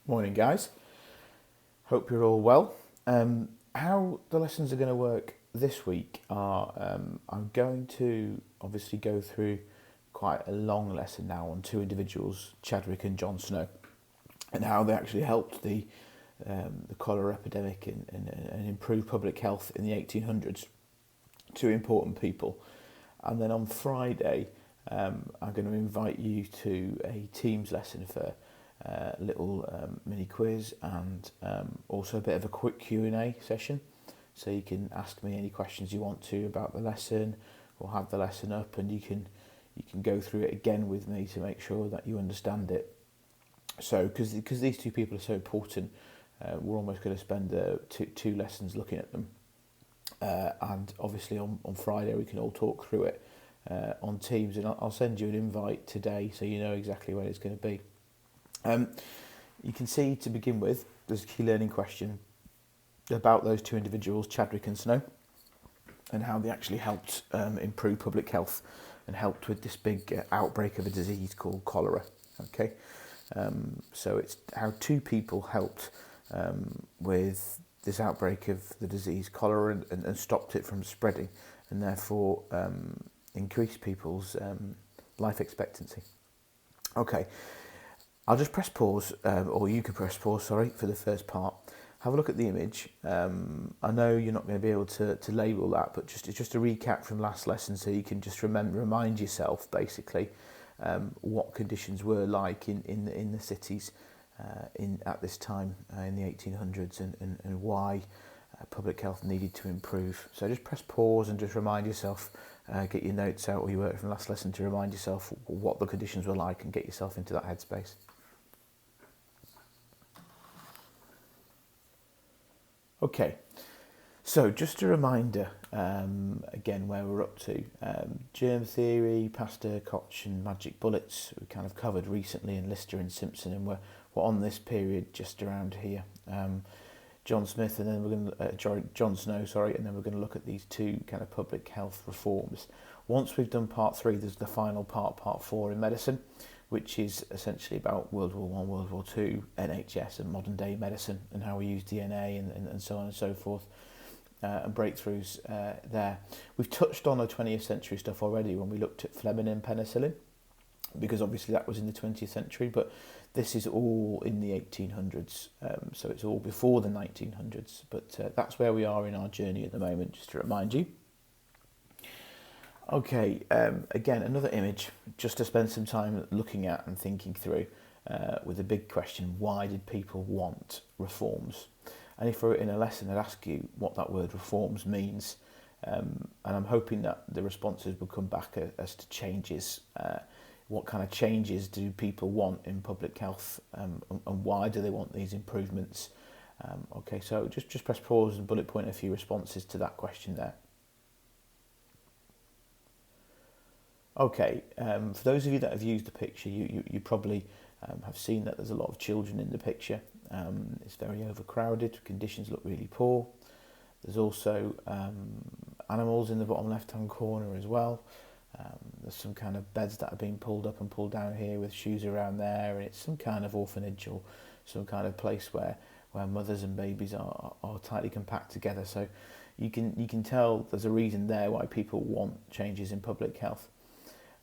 Morning, guys. Hope you're all well. How the lessons are going to work this week are I'm going to obviously go through quite a long lesson now on two individuals, Chadwick and John Snow, and how they actually helped the cholera epidemic and improve public health in the 1800s. Two important people. And then on Friday, I'm going to invite you to a Teams lesson for a little mini quiz and also a bit of a quick Q&A session. So you can ask me any questions you want to about the lesson, or have the lesson up, and you can go through it again with me to make sure that you understand it. So because these two people are so important, we're almost going to spend two lessons looking at them. And obviously on Friday we can all talk through it on Teams, and I'll send you an invite today so you know exactly when it's going to be. You can see, to begin with, there's a key learning question about those two individuals, Chadwick and Snow, and how they actually helped improve public health and helped with this big outbreak of a disease called cholera. Okay, so it's how two people helped with this outbreak of the disease cholera and stopped it from spreading, and therefore increased people's life expectancy. Okay, I'll just press pause, or you can press pause, sorry, for the first part. Have a look at the image. I know you're not going to be able to label that, but just a recap from last lesson, so you can just remind yourself basically what conditions were like in the cities at this time in the 1800s, and why public health needed to improve. So just press pause and just remind yourself, get your notes out or your work from last lesson to remind yourself what the conditions were like and get yourself into that headspace. Okay, so just a reminder, again, where we're up to. Germ theory, Pasteur, Koch and magic bullets, we kind of covered recently in Lister and Simpson, and we're on this period just around here. John Smith, and then we're going to, John Snow, sorry, and then we're going to look at these two kind of public health reforms. Once we've done part 3, there's the final part 4 in medicine, which is essentially about World War I, World War II, NHS and modern day medicine, and how we use DNA and so on and so forth, and breakthroughs there. We've touched on the 20th century stuff already when we looked at Fleming and penicillin, because obviously that was in the 20th century, but this is all in the 1800s, so it's all before the 1900s, but that's where we are in our journey at the moment, just to remind you. Okay, again, another image, just to spend some time looking at and thinking through, with the big question, why did people want reforms? And if we're in a lesson, I'd ask you what that word reforms means, and I'm hoping that the responses will come back as to changes. What kind of changes do people want in public health, and why do they want these improvements? Okay, so just press pause and bullet point a few responses to that question there. Okay, for those of you that have used the picture, you probably have seen that there's a lot of children in the picture. It's very overcrowded, conditions look really poor. There's also animals in the bottom left-hand corner as well. There's some kind of beds that are being pulled up and pulled down here with shoes around there, and it's some kind of orphanage or some kind of place where mothers and babies are tightly compact together. So you can tell there's a reason there why people want changes in public health.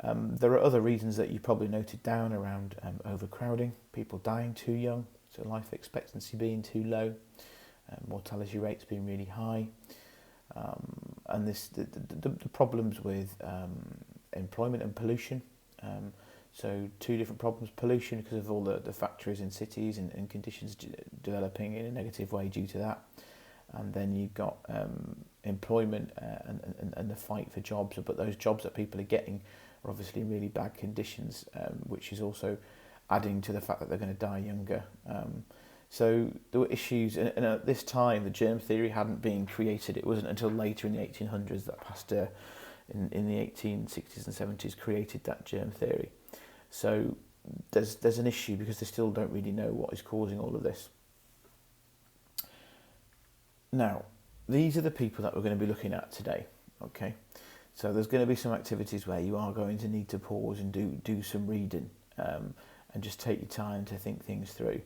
There are other reasons that you probably noted down around overcrowding, people dying too young, so life expectancy being too low, mortality rates being really high, and the problems with employment and pollution. So two different problems: pollution because of all the factories in cities and conditions developing in a negative way due to that, and then you've got employment and the fight for jobs, but those jobs that people are getting are obviously in really bad conditions, which is also adding to the fact that they're going to die younger. So there were issues, and at this time the germ theory hadn't been created. It wasn't until later in the 1800s that Pasteur in the 1860s and 70s created that germ theory. So there's an issue because they still don't really know what is causing all of this. Now, these are the people that we're going to be looking at today, okay? So there's going to be some activities where you are going to need to pause and do some reading, and just take your time to think things through.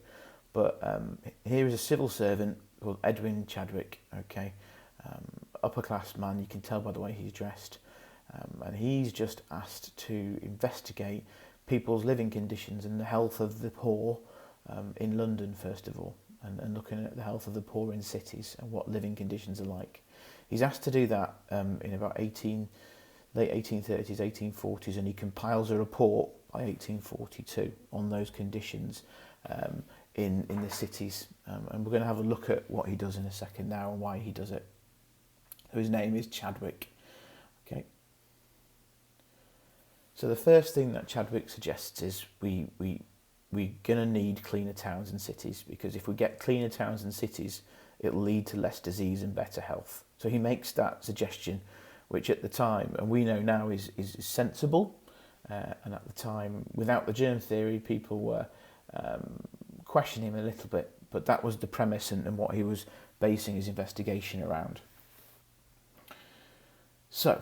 But here is a civil servant called Edwin Chadwick, okay, upper class man, you can tell by the way he's dressed, and he's just asked to investigate people's living conditions and the health of the poor in London first of all, and looking at the health of the poor in cities and what living conditions are like. He's asked to do that in about late 1830s, 1840s, and he compiles a report by 1842 on those conditions in the cities. And we're going to have a look at what he does in a second now and why he does it. His name is Chadwick. Okay. So the first thing that Chadwick suggests is we're going to need cleaner towns and cities, because if we get cleaner towns and cities, it'll lead to less disease and better health. So he makes that suggestion, which at the time, and we know now, is sensible. And at the time, without the germ theory, people were questioning him a little bit, but that was the premise and what he was basing his investigation around. So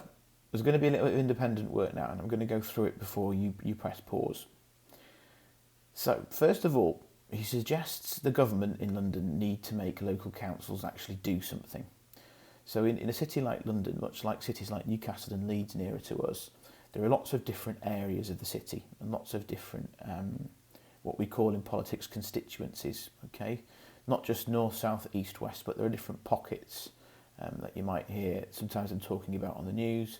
there's going to be a little bit of independent work now, and I'm going to go through it before you press pause. So first of all, he suggests the government in London need to make local councils actually do something. So in a city like London, much like cities like Newcastle and Leeds nearer to us, there are lots of different areas of the city and lots of different, what we call in politics, constituencies, okay? Not just north, south, east, west, but there are different pockets that you might hear. Sometimes I'm talking about on the news,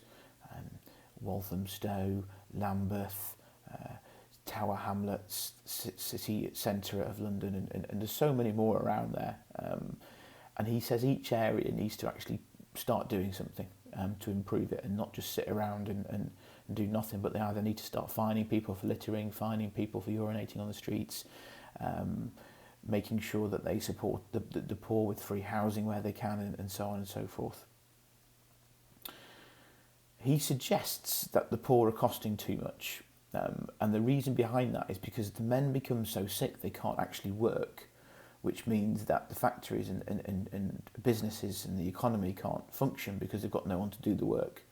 Walthamstow, Lambeth, Tower Hamlets, city centre of London, and there's so many more around there. And he says each area needs to actually start doing something to improve it, and not just sit around and do nothing, but they either need to start fining people for littering, fining people for urinating on the streets, making sure that they support the poor with free housing where they can, and so on and so forth. He suggests that the poor are costing too much, and the reason behind that is because the men become so sick they can't actually work, which means that the factories and businesses and the economy can't function because they've got no one to do the work.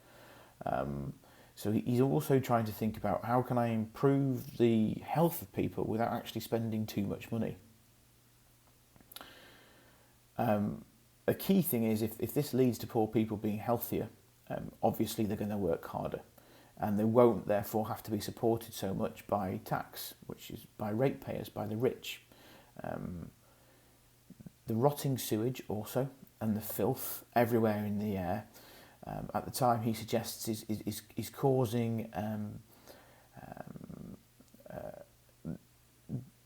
So he's also trying to think about how can I improve the health of people without actually spending too much money. A key thing is if this leads to poor people being healthier, obviously they're going to work harder, and they won't therefore have to be supported so much by tax, which is by ratepayers, by the rich. The rotting sewage also, and the filth everywhere in the air, at the time he suggests is causing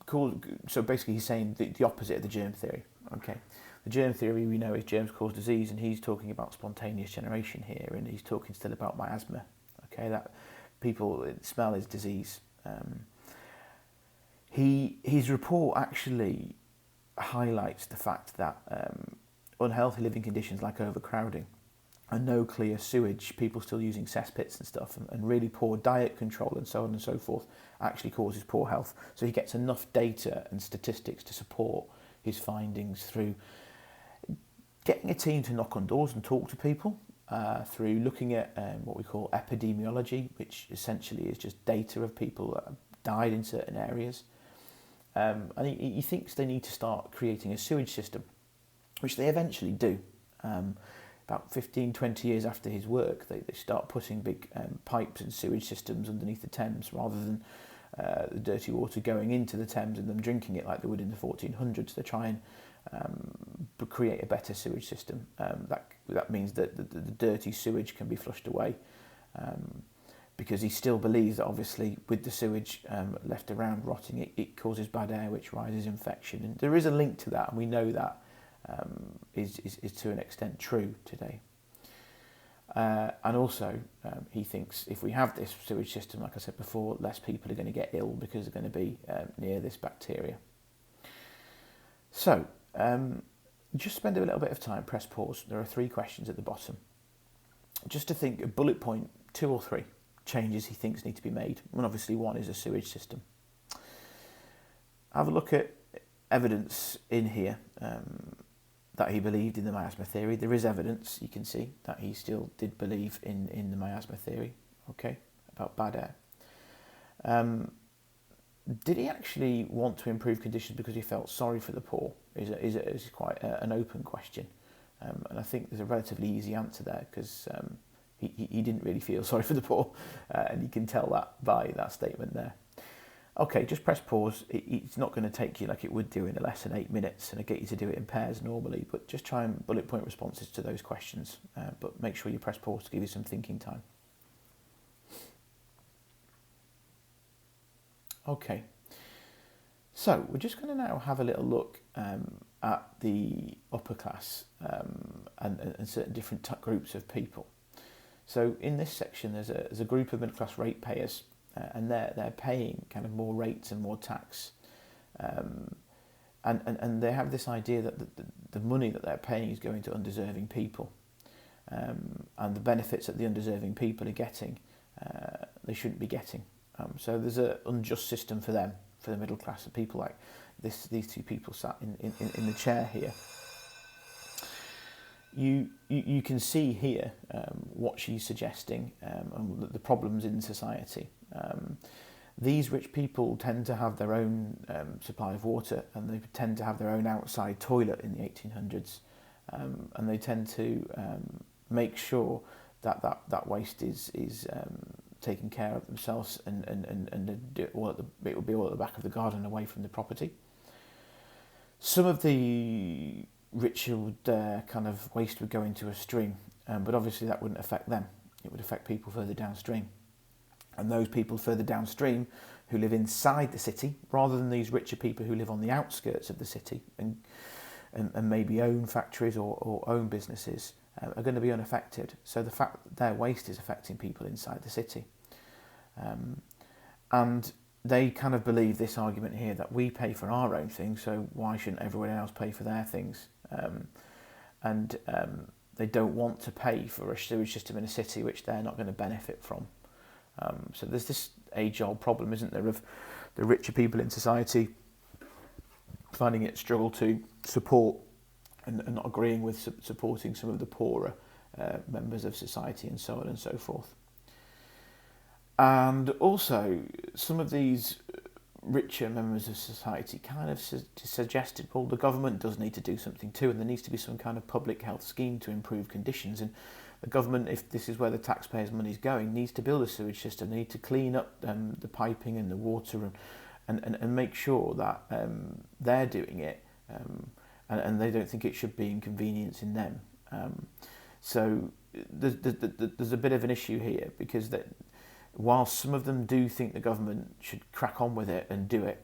so basically he's saying the opposite of the germ theory. Okay, the germ theory we know is germs cause disease, and he's talking about spontaneous generation here, and he's talking still about miasma. Okay, that people smell is disease. His report actually highlights the fact that unhealthy living conditions like overcrowding and no clear sewage, people still using cesspits and stuff, and really poor diet control and so on and so forth actually causes poor health. So he gets enough data and statistics to support his findings through getting a team to knock on doors and talk to people, through looking at what we call epidemiology, which essentially is just data of people that have died in certain areas. And he thinks they need to start creating a sewage system, which they eventually do. About 15, 20 years after his work, they start putting big pipes and sewage systems underneath the Thames, rather than the dirty water going into the Thames and them drinking it like they would in the 1400s. They try and create a better sewage system. That means that the dirty sewage can be flushed away, because he still believes that obviously with the sewage left around rotting, it causes bad air, which rises infection. And there is a link to that, and we know that is to an extent true today. And also, he thinks if we have this sewage system, like I said before, less people are going to get ill because they're going to be near this bacteria. So, just spend a little bit of time, press pause. There are 3 questions at the bottom. Just to think, a bullet point, 2 or 3 changes he thinks need to be made. And obviously one is a sewage system. Have a look at evidence in here that he believed in the miasma theory. There is evidence, you can see, that he still did believe in the miasma theory, okay, about bad air. Did he actually want to improve conditions because he felt sorry for the poor? Is quite an open question, and I think there's a relatively easy answer there because he didn't really feel sorry for the poor, and you can tell that by that statement there. Okay, just press pause. It's not going to take you like it would do in a lesson 8 minutes, and I get you to do it in pairs normally, but just try and bullet point responses to those questions. But make sure you press pause to give you some thinking time. Okay, so we're just going to now have a little look at the upper class and certain different groups of people. So in this section, there's a group of middle class ratepayers, and they're paying kind of more rates and more tax, and they have this idea that the money that they're paying is going to undeserving people, and the benefits that the undeserving people are getting, they shouldn't be getting. So there's an unjust system for them, for the middle class, of people like these two people sat in the chair here. You can see here what she's suggesting and the problems in society. These rich people tend to have their own supply of water, and they tend to have their own outside toilet in the 1800s, and they tend to make sure that waste is taken care of themselves, and it will be all at the back of the garden, away from the property. Some of the richer kind of waste would go into a stream, but obviously that wouldn't affect them. It would affect people further downstream. And those people further downstream who live inside the city, rather than these richer people who live on the outskirts of the city and maybe own factories or own businesses, are going to be unaffected. So the fact that their waste is affecting people inside the city. And they kind of believe this argument here that we pay for our own things, so why shouldn't everyone else pay for their things? They don't want to pay for a sewage system in a city which they're not going to benefit from. So there's this age-old problem, isn't there, of the richer people in society finding it struggle to support and not agreeing with supporting some of the poorer members of society, and so on and so forth. And also, some of these richer members of society kind of suggested, well, the government does need to do something too, and there needs to be some kind of public health scheme to improve conditions. And the government, if this is where the taxpayers' money is going, needs to build a sewage system. They need to clean up the piping and the water, and make sure that they're doing it, and they don't think it should be inconveniencing them. So there's a bit of an issue here, because that while some of them do think the government should crack on with it and do it,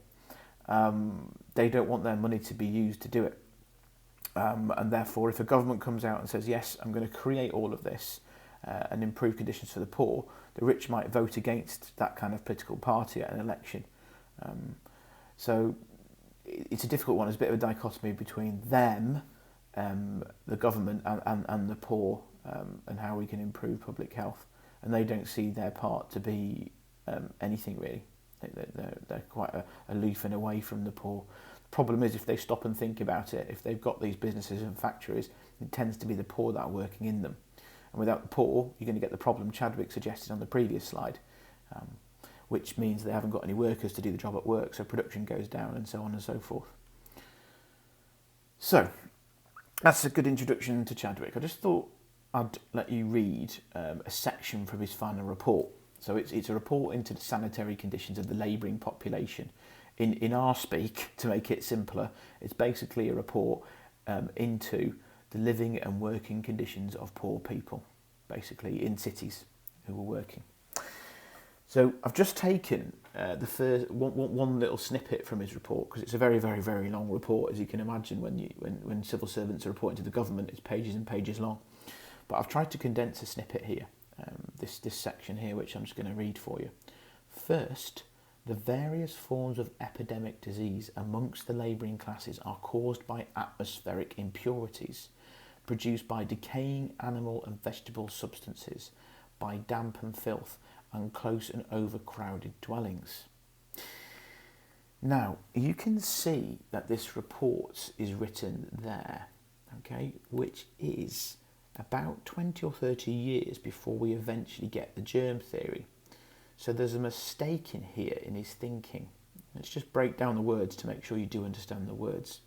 they don't want their money to be used to do it. And therefore, if a government comes out and says, yes, I'm going to create all of this and improve conditions for the poor, the rich might vote against that kind of political party at an election. So it's a difficult one. There's a bit of a dichotomy between them, the government, and the poor, and how we can improve public health. And they don't see their part to be anything really. They're quite aloof and away from the poor. The problem is, if they stop and think about it, if they've got these businesses and factories, it tends to be the poor that are working in them. And without the poor, you're going to get the problem Chadwick suggested on the previous slide, which means they haven't got any workers to do the job at work, so production goes down, and so on and so forth. So, that's a good introduction to Chadwick. I just thought I'd let you read a section from his final report. So it's a report into the sanitary conditions of the labouring population. In our speak, to make it simpler, it's basically a report into the living and working conditions of poor people, basically in cities who are working. So I've just taken the first one little snippet from his report, because it's a very, very, very long report, as you can imagine. When civil servants are reporting to the government, it's pages and pages long. But I've tried to condense a snippet here, this section here, which I'm just going to read for you. First, the various forms of epidemic disease amongst the labouring classes are caused by atmospheric impurities, produced by decaying animal and vegetable substances, by damp and filth, and close and overcrowded dwellings. Now, you can see that this report is written there, okay, which is about 20 or 30 years before we eventually get the germ theory. So there's a mistake in here in his thinking, Let's just break down the words to make sure you do understand the words.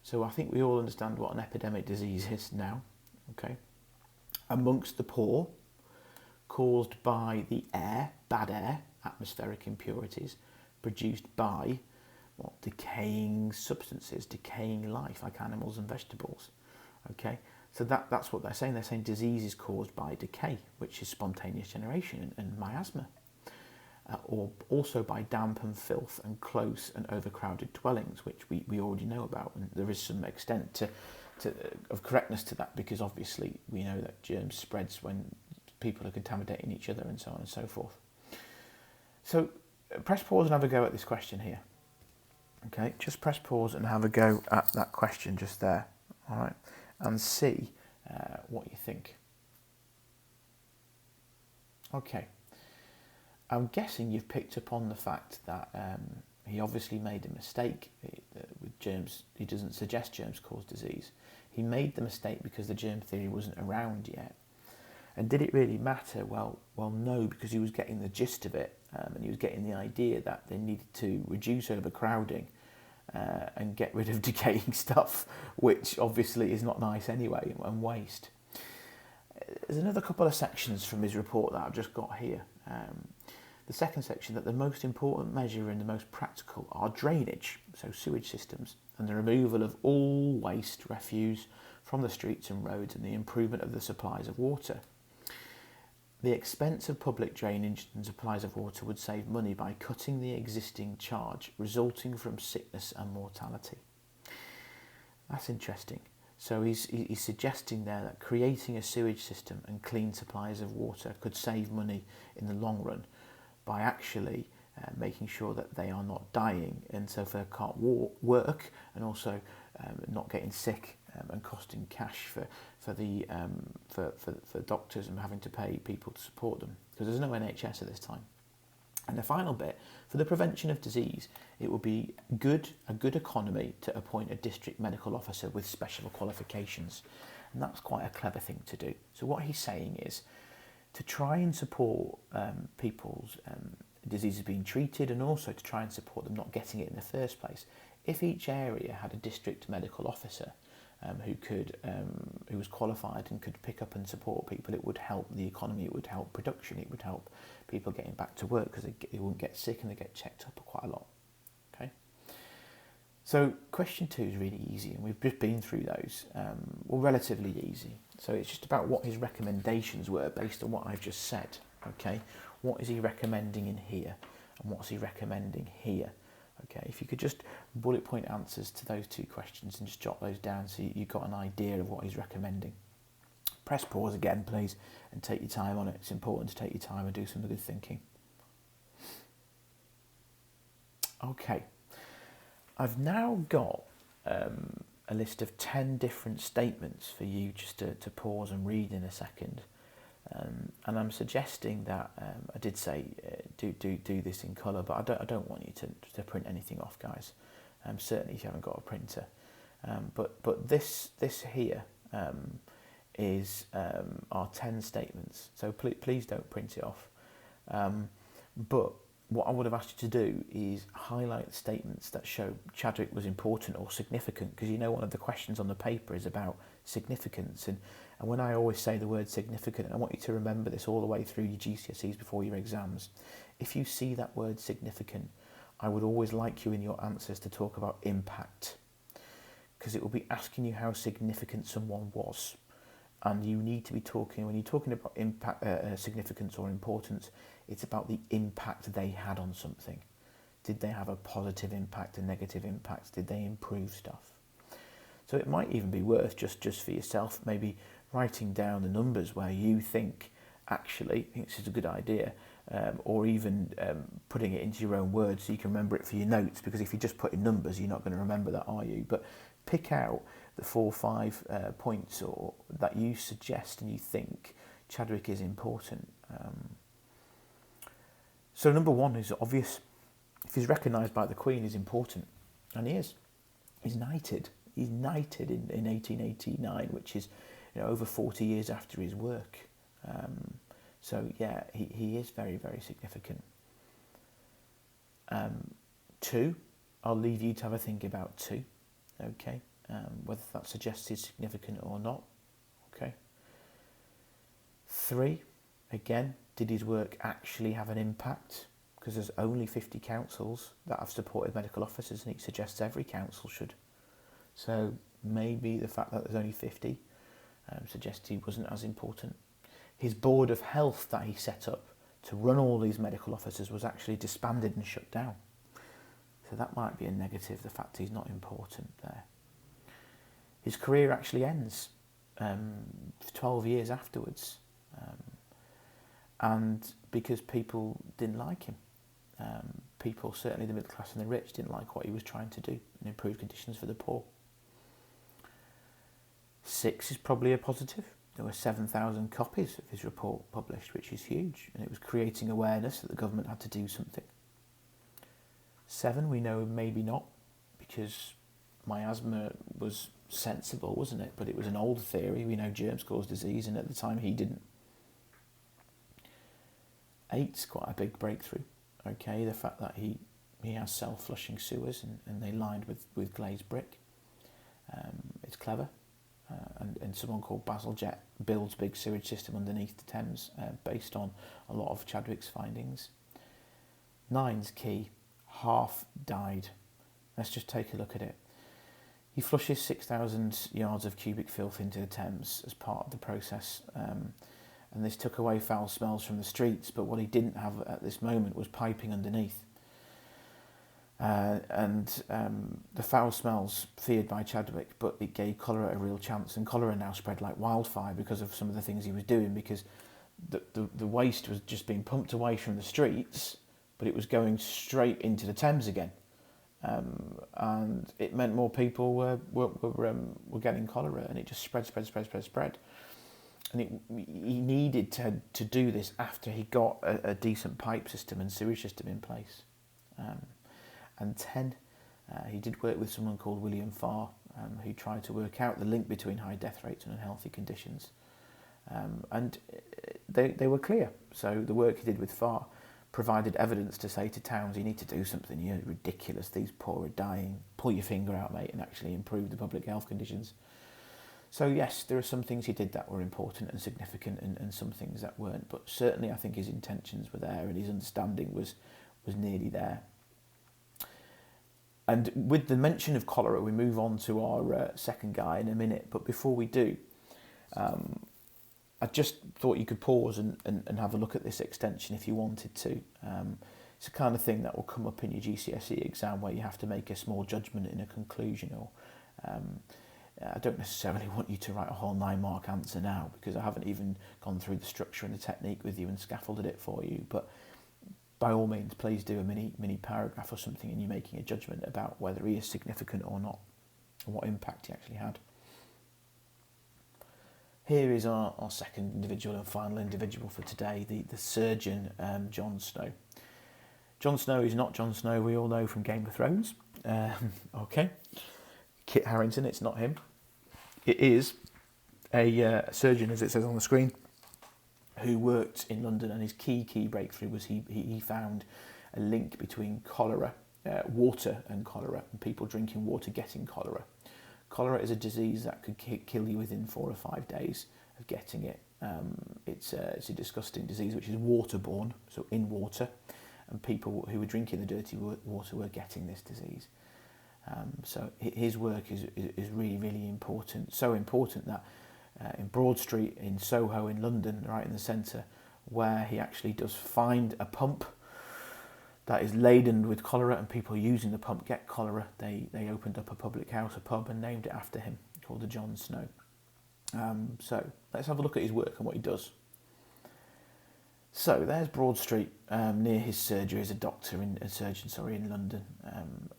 So I think we all understand what an epidemic disease is now. Okay. Amongst the poor, caused by the air, bad air, atmospheric impurities, produced by decaying substances, decaying life, like animals and vegetables. Okay, so that's what they're saying. They're saying disease is caused by decay, which is spontaneous generation and miasma, or also by damp and filth and close and overcrowded dwellings, which we already know about, and there is some extent of correctness to that, because obviously we know that germs spreads when people are contaminating each other and so on and so forth. So press pause and have a go at this question here. Okay, just press pause and have a go at that question just there, all right, and see what you think. Okay, I'm guessing you've picked up on the fact that he obviously made a mistake with germs. He doesn't suggest germs cause disease. He made the mistake because the germ theory wasn't around yet. And did it really matter? Well, no, because he was getting the gist of it, and he was getting the idea that they needed to reduce overcrowding and get rid of decaying stuff, which obviously is not nice anyway, and waste. There's another couple of sections from his report that I've just got here. The second section, that the most important measure and the most practical are drainage, so sewage systems, and the removal of all waste, refuse from the streets and roads, and the improvement of the supplies of water. The expense of public drainage and supplies of water would save money by cutting the existing charge resulting from sickness and mortality. That's interesting. So he's suggesting there that creating a sewage system and clean supplies of water could save money in the long run by actually making sure that they are not dying, and so they can't work, and also not getting sick and costing cash for doctors and having to pay people to support them, because there's no NHS at this time. And the final bit, for the prevention of disease, it would be a good economy to appoint a district medical officer with special qualifications, and that's quite a clever thing to do. So what he's saying is to try and support people's diseases being treated, and also to try and support them not getting it in the first place. If each area had a district medical officer who was qualified and could pick up and support people, it would help the economy, it would help production, it would help people getting back to work, because they wouldn't get sick and they get checked up quite a lot. Okay. So question 2 is really easy, and we've just been through those, relatively easy. So it's just about what his recommendations were based on what I've just said. Okay, what is he recommending in here, and what's he recommending here? Okay, if you could just bullet point answers to those 2 questions and just jot those down so you've got an idea of what he's recommending. Press pause again, please, and take your time on it. It's important to take your time and do some good thinking. Okay, I've now got a list of 10 different statements for you just to pause and read in a second. And I'm suggesting that I did say do this in colour, but I don't want you to print anything off, guys. Certainly if you haven't got a printer. But this here is our 10 statements. So please don't print it off. But what I would have asked you to do is highlight the statements that show Chadwick was important or significant, because one of the questions on the paper is about significance, and when I always say the word significant, and I want you to remember this all the way through your GCSEs before your exams, if you see that word significant, I would always like you in your answers to talk about impact, because it will be asking you how significant someone was, and you need to be talking, when you're talking about impact, significance or importance, it's about the impact they had on something. Did they have a positive impact, a negative impact? Did they improve stuff? So it might even be worth, just for yourself, maybe writing down the numbers where you think, actually, I think this is a good idea, or even putting it into your own words so you can remember it for your notes, because if you just put in numbers, you're not going to remember that, are you? But pick out the 4 or 5 points or that you suggest and you think Chadwick is important. So number 1 is obvious. If he's recognised by the Queen, he's important, and he is. He's knighted. He's knighted in 1889, which is over 40 years after his work. So yeah, he is very, very significant. 2, I'll leave you to have a think about 2, okay, whether that suggests it's significant or not, okay. 3, again, did his work actually have an impact? Because there's only 50 councils that have supported medical officers, and he suggests every council should. So maybe the fact that there's only 50 suggests he wasn't as important. His board of health that he set up to run all these medical officers was actually disbanded and shut down. So that might be a negative, the fact he's not important there. His career actually ends 12 years afterwards, and because people didn't like him. People, certainly the middle class and the rich, didn't like what he was trying to do and improve conditions for the poor. 6 is probably a positive. There were 7,000 copies of his report published, which is huge, and it was creating awareness that the government had to do something. 7, we know maybe not, because miasma was sensible, wasn't it? But it was an old theory. We know germs cause disease, and at the time he didn't. 8's quite a big breakthrough. Okay, the fact that he has self-flushing sewers and they lined with glazed brick. It's clever. And someone called Bazalgette builds big sewage system underneath the Thames based on a lot of Chadwick's findings. 9's key. Half died. Let's just take a look at it. He flushes 6,000 yards of cubic filth into the Thames as part of the process, and this took away foul smells from the streets, but what he didn't have at this moment was piping underneath. The foul smells feared by Chadwick, but it gave cholera a real chance, and cholera now spread like wildfire because of some of the things he was doing, because the waste was just being pumped away from the streets, but it was going straight into the Thames again. And it meant more people were getting cholera, and it just spread. And he needed to do this after he got a decent pipe system and sewage system in place. And 10, he did work with someone called William Farr, who tried to work out the link between high death rates and unhealthy conditions. And they were clear. So the work he did with Farr provided evidence to say to towns, you need to do something, you're ridiculous, these poor are dying, pull your finger out, mate, and actually improve the public health conditions. So yes, there are some things he did that were important and significant, and some things that weren't, but certainly I think his intentions were there and his understanding was nearly there. And with the mention of cholera, we move on to our second guy in a minute, but before we do, I just thought you could pause and have a look at this extension if you wanted to. It's the kind of thing that will come up in your GCSE exam where you have to make a small judgment in a conclusion, or I don't necessarily want you to write a whole 9-mark answer now, because I haven't even gone through the structure and the technique with you and scaffolded it for you, but by all means, please do a mini paragraph or something and you're making a judgment about whether he is significant or not, and what impact he actually had. Here is our second individual and final individual for today, the surgeon, Jon Snow. Jon Snow is not Jon Snow, we all know from Game of Thrones. Okay. Kit Harington, it's not him. It is a surgeon, as it says on the screen, who worked in London, and his key breakthrough was he found a link between cholera, water and cholera, and people drinking water getting cholera. Cholera is a disease that could kill you within 4 or 5 days of getting it. It's a disgusting disease which is waterborne, so in water, and people who were drinking the dirty water were getting this disease. So his work is really, really important. So important that in Broad Street in Soho in London, right in the centre, where he actually does find a pump that is laden with cholera, and people using the pump get cholera. They opened up a public house, a pub, and named it after him, called the Jon Snow. So let's have a look at his work and what he does. So there's Broad Street near his surgery as a surgeon in London,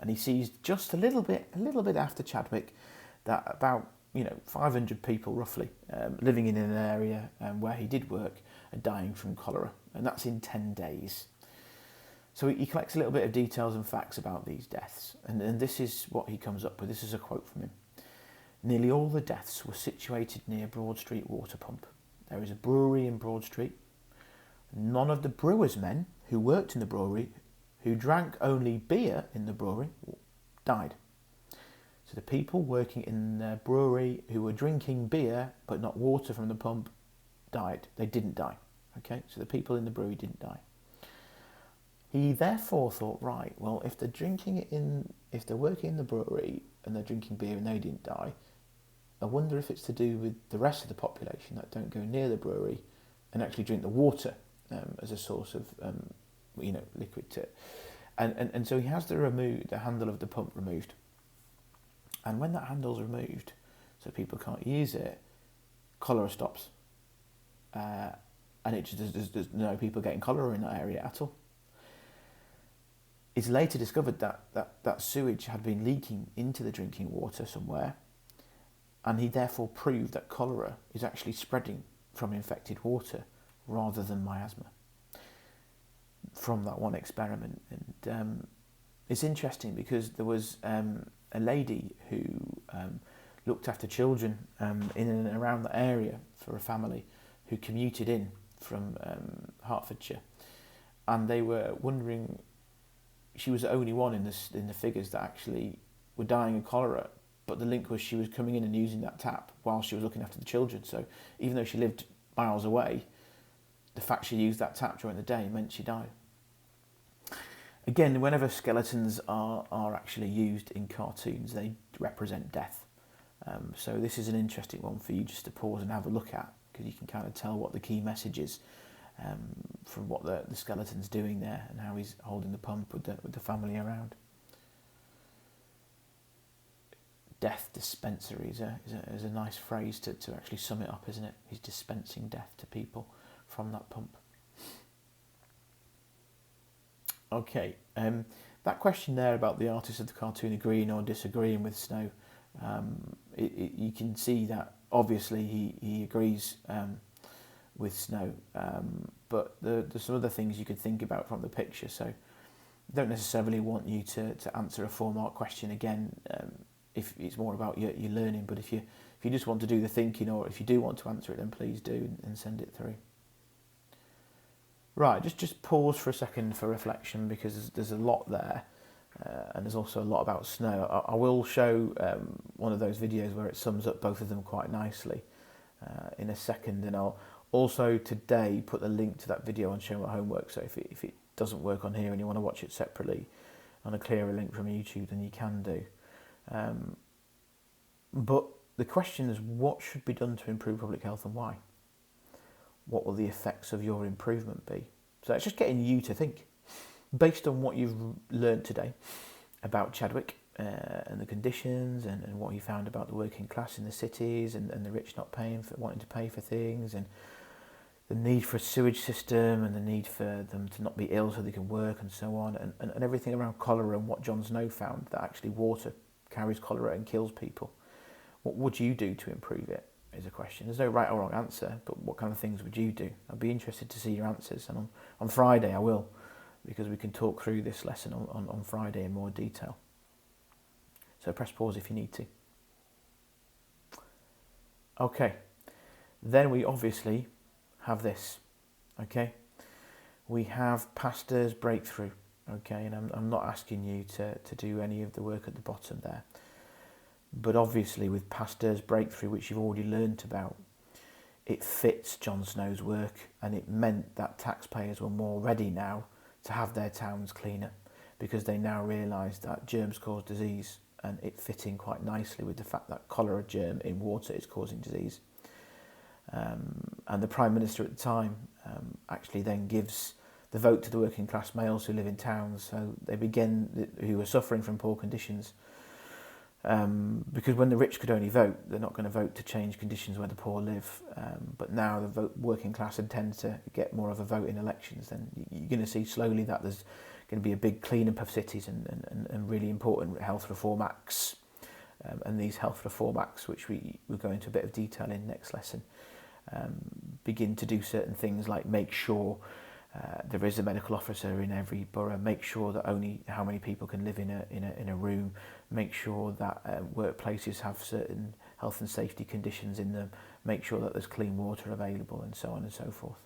and he sees just a little bit after Chadwick that about 500 people roughly living in an area where he did work are dying from cholera, and that's in 10 days. So he collects a little bit of details and facts about these deaths, and this is what he comes up with. This is a quote from him. Nearly all the deaths were situated near Broad Street water pump. There is a brewery in Broad Street. None of the brewer's men who worked in the brewery who drank only beer in the brewery died. So the people working in the brewery who were drinking beer but not water from the pump died. They didn't die. Okay, so the people in the brewery didn't die. He therefore thought, right, well, if they're working in the brewery and they're drinking beer and they didn't die, I wonder if it's to do with the rest of the population that don't go near the brewery and actually drink the water as a source of liquid to it. And so he has the handle of the pump removed. And when that handle's removed, so people can't use it, cholera stops. And there's no people getting cholera in that area at all. It's later discovered that sewage had been leaking into the drinking water somewhere, and he therefore proved that cholera is actually spreading from infected water rather than miasma from that one experiment. And it's interesting because there was a lady who looked after children in and around the area for a family who commuted in from Hertfordshire, and they were wondering. She was the only one in the figures that actually were dying of cholera, but the link was she was coming in and using that tap while she was looking after the children. So even though she lived miles away, the fact she used that tap during the day meant she died. Again, whenever skeletons are actually used in cartoons, they represent death. So this is an interesting one for you just to pause and have a look at, because you can kind of tell what the key message is from what the skeleton's doing there and how he's holding the pump with the family around. Death dispensary is a nice phrase to actually sum it up, isn't it? He's dispensing death to people from that pump. Okay, that question there about the artist of the cartoon agreeing or disagreeing with Snow, you can see that obviously he agrees with Snow, but there's some other things you could think about from the picture. So I don't necessarily want you to answer a 4-mark question again if it's more about your learning, but if you just want to do the thinking, or if you do want to answer it, then please do and send it through. Right, just pause for a second for reflection, because there's a lot there, and there's also a lot about Snow. I will show one of those videos where it sums up both of them quite nicely in a second, and I'll also today put the link to that video on Show My Homework, so if it doesn't work on here and you want to watch it separately on a clearer link from YouTube, then you can do. But the question is, what should be done to improve public health and why? What will the effects of your improvement be? So it's just getting you to think, based on what you've learned today about Chadwick and the conditions and what he found about the working class in the cities and the rich not wanting to pay for things, and the need for a sewage system and the need for them to not be ill so they can work and so on, and everything around cholera and what Jon Snow found, that actually water carries cholera and kills people. What would you do to improve it is a question. There's no right or wrong answer, but what kind of things would you do? I'd be interested to see your answers, and on Friday I will, because we can talk through this lesson on Friday in more detail. So press pause if you need to. Okay, then we obviously have this, okay? We have Pasteur's breakthrough, okay? And I'm not asking you to do any of the work at the bottom there. But obviously with Pasteur's breakthrough, which you've already learnt about, it fits Jon Snow's work, and it meant that taxpayers were more ready now to have their towns cleaner, because they now realised that germs cause disease, and it fit in quite nicely with the fact that cholera germ in water is causing disease. And the Prime Minister at the time actually then gives the vote to the working class males who live in towns, so who are suffering from poor conditions, because when the rich could only vote, they're not going to vote to change conditions where the poor live, but now the working class intend to get more of a vote in elections, then you're going to see slowly that there's going to be a big clean-up of cities and really important health reform acts, and these health reform acts, which we'll go into a bit of detail in next lesson, begin to do certain things like make sure there is a medical officer in every borough, make sure that only how many people can live in a room, make sure that workplaces have certain health and safety conditions in them, make sure that there's clean water available, and so on and so forth.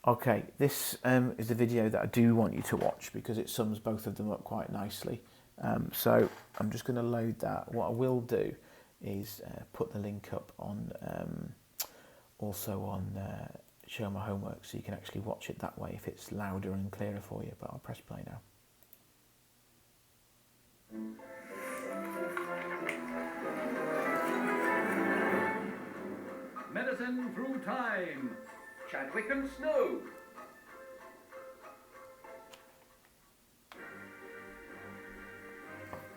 Okay, this is the video that I do want you to watch because it sums both of them up quite nicely. So I'm just going to load that. What I will do is put the link up on also on Show My Homework, so you can actually watch it that way if it's louder and clearer for you. But I'll press play now. Medicine through time. Chadwick and Snow.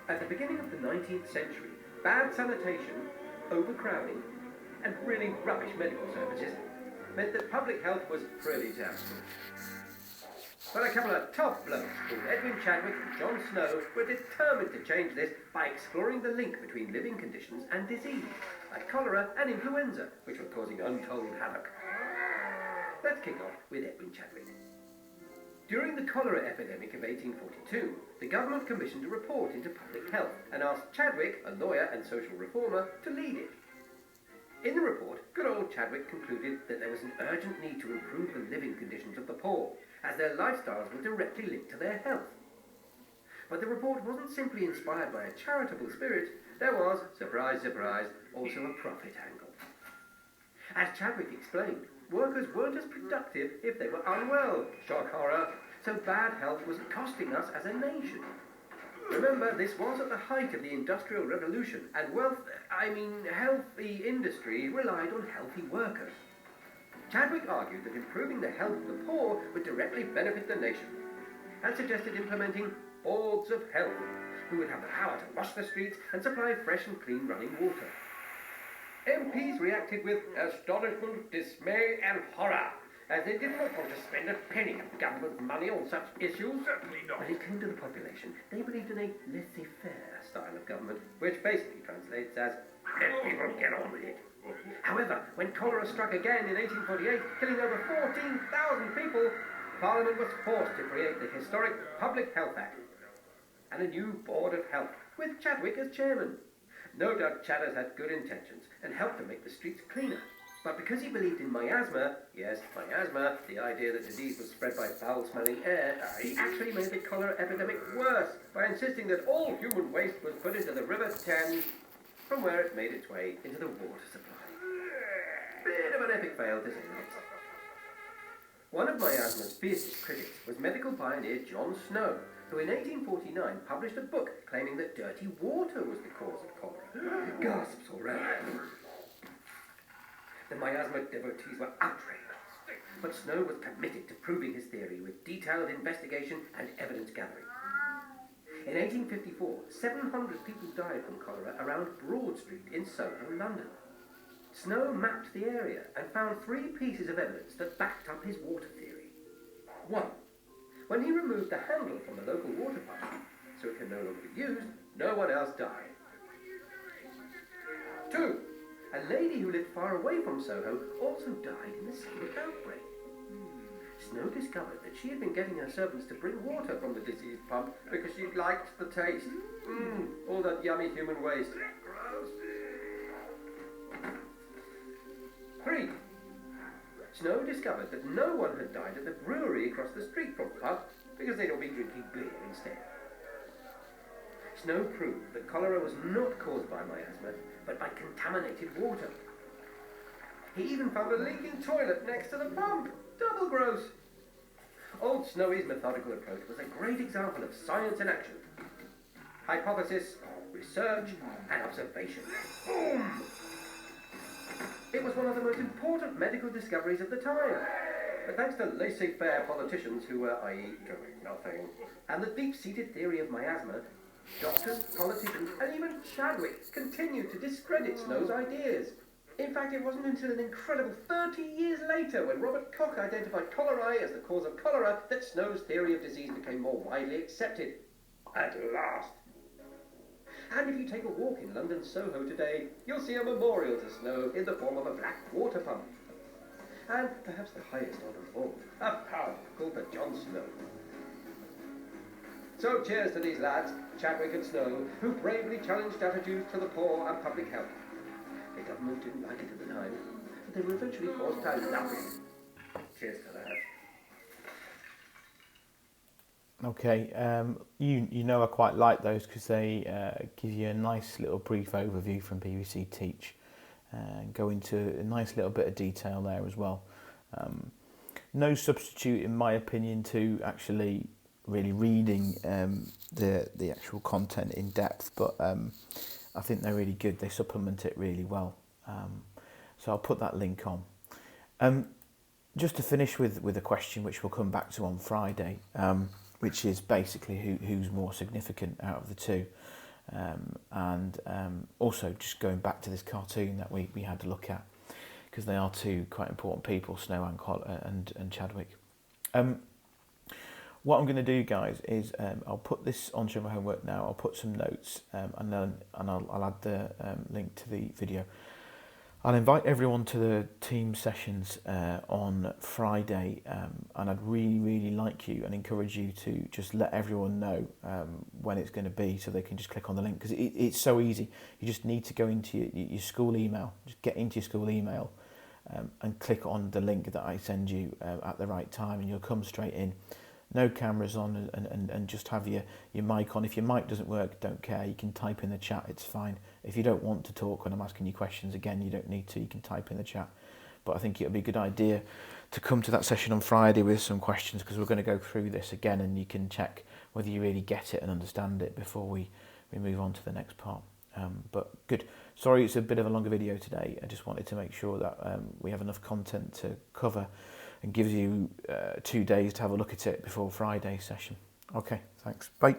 At the beginning of the 19th century, bad sanitation, overcrowding, and really rubbish medical services meant that public health was pretty terrible. But a couple of top blokes called Edwin Chadwick and John Snow were determined to change this by exploring the link between living conditions and disease, like cholera and influenza, which were causing untold havoc. Let's kick off with Edwin Chadwick. During the cholera epidemic of 1842, the government commissioned a report into public health and asked Chadwick, a lawyer and social reformer, to lead it. In the report, good old Chadwick concluded that there was an urgent need to improve the living conditions of the poor, as their lifestyles were directly linked to their health. But the report wasn't simply inspired by a charitable spirit, there was, surprise, surprise, also a profit angle. As Chadwick explained, workers weren't as productive if they were unwell, shock horror, so bad health was costing us as a nation. Remember, this was at the height of the Industrial Revolution, and healthy industry relied on healthy workers. Chadwick argued that improving the health of the poor would directly benefit the nation, and suggested implementing boards of health, who would have the power to wash the streets and supply fresh and clean running water. MPs reacted with astonishment, dismay and horror, as they did not want to spend a penny of government money on such issues. Certainly not. When it came to the population, they believed in a laissez-faire style of government, which basically translates as, let people get on with it. However, when cholera struck again in 1848, killing over 14,000 people, Parliament was forced to create the historic Public Health Act and a new Board of Health, with Chadwick as chairman. No doubt Chadders had good intentions and helped to make the streets cleaner. But because he believed in miasma, yes, miasma, the idea that disease was spread by foul-smelling air, he actually made the cholera epidemic worse by insisting that all human waste was put into the River Thames, from where it made its way into the water supply. Bit of an epic fail, to say the least. One of miasma's fiercest critics was medical pioneer John Snow, who in 1849 published a book claiming that dirty water was the cause of cholera. Gasps all round. The miasma devotees were outraged, but Snow was committed to proving his theory with detailed investigation and evidence gathering. In 1854, 700 people died from cholera around Broad Street in Soho, London. Snow mapped the area and found 3 pieces of evidence that backed up his water theory. 1. When he removed the handle from the local water pump, so it can no longer be used, no one else died. 2. A lady who lived far away from Soho also died in the same outbreak. Snow discovered that she had been getting her servants to bring water from the diseased pump because she liked the taste. All that yummy human waste. 3. Snow discovered that no one had died at the brewery across the street from the pub because they'd all been drinking beer instead. Snow proved that cholera was not caused by miasma, but by contaminated water. He even found a leaking toilet next to the pump. Double gross. Old Snowy's methodical approach was a great example of science in action. Hypothesis, research, and observation. Boom! It was one of the most important medical discoveries of the time. But thanks to laissez-faire politicians who were, i.e., doing nothing, and the deep-seated theory of miasma, doctors, politicians, and even Chadwick continued to discredit Snow's ideas. In fact, it wasn't until an incredible 30 years later, when Robert Koch identified cholerae as the cause of cholera, that Snow's theory of disease became more widely accepted. At last. And if you take a walk in London Soho today, you'll see a memorial to Snow in the form of a black water pump. And perhaps the highest honour of all, a pub called the John Snow. So cheers to these lads, Chadwick and Snow, who bravely challenged attitudes to the poor and public health. The government didn't like it at the time, but they were eventually forced to love it. Cheers to that. Okay, you know I quite like those because they give you a nice little brief overview from BBC Teach and go into a nice little bit of detail there as well. No substitute, in my opinion, to actually really reading the actual content in depth, but I think they're really good. They supplement it really well. So I'll put that link on. Just to finish with a question which we'll come back to on Friday, which is basically who's more significant out of the two. Also just going back to this cartoon that we had to look at, because they are two quite important people, Snow and Chadwick. What I'm going to do, guys, is I'll put this onto my homework now. I'll put some notes and I'll add the link to the video. I'll invite everyone to the team sessions on Friday, and I'd really like you and encourage you to just let everyone know when it's going to be, so they can just click on the link, because it's so easy. You just need to go into your school email, just get into your school email and click on the link that I send you at the right time, and you'll come straight in. No cameras on, and just have your mic on. If your mic doesn't work, don't care. You can type in the chat, it's fine. If you don't want to talk when I'm asking you questions, again, you don't need to. You can type in the chat. But I think it would be a good idea to come to that session on Friday with some questions, because we're going to go through this again, and you can check whether you really get it and understand it before we move on to the next part. But good. Sorry, it's a bit of a longer video today. I just wanted to make sure that we have enough content to cover and gives you 2 days to have a look at it before Friday's session. Okay, thanks. Bye.